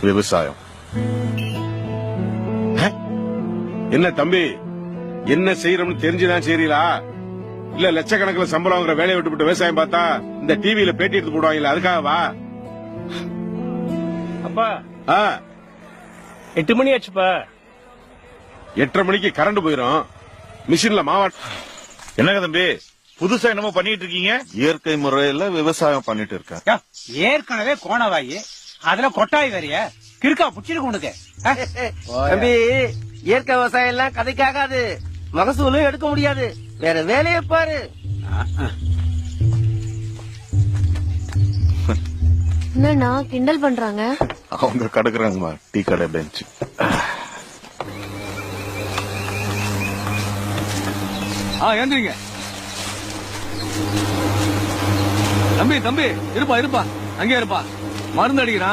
விவசாயம். என்ன தம்பி, என்ன செய்யறோம்னு தெரிஞ்சுதான் செய்றீங்களா? இல்ல லட்சக்கணக்கில் சம்பளம் வாங்குற வேலையை விட்டு விவசாயம் பார்த்தா இந்த டிவியில பேட்டி எடுத்து போடுவாங்களா, அதுக்காகவா? அப்பா 8 மணி ஆச்சுப்பா. 8:30 மணிக்கு கரண்ட் போயிரும். மிஷின்ல மாவாட்ட. என்னங்க தம்பி, புதுசா என்னமோ பண்ணிட்டு இருக்கீங்க? இயற்கை முறையில விவசாயம் பண்ணிட்டு இருக்கேன். ஏற்கனவே கோணவாயி, அதுல கொட்டாய் வேறிய கிறுக்கா புடிச்சிருக்கு உனக்கு. தம்பி, இயற்கை விவசாயம் எல்லாம் கதைக்காகாது, மகசூலும் எடுக்க முடியாது. வேற வேலையை பாரு. என்னண்ணா கிண்டல் பண்றாங்க? அவங்க கடக்குறாங்கம்மா டீ கடை பெஞ்ச். ஏந்திரிங்க தம்பி. இருப்பா அங்கே இருப்பா, மருந்து அடிக்கிறான்.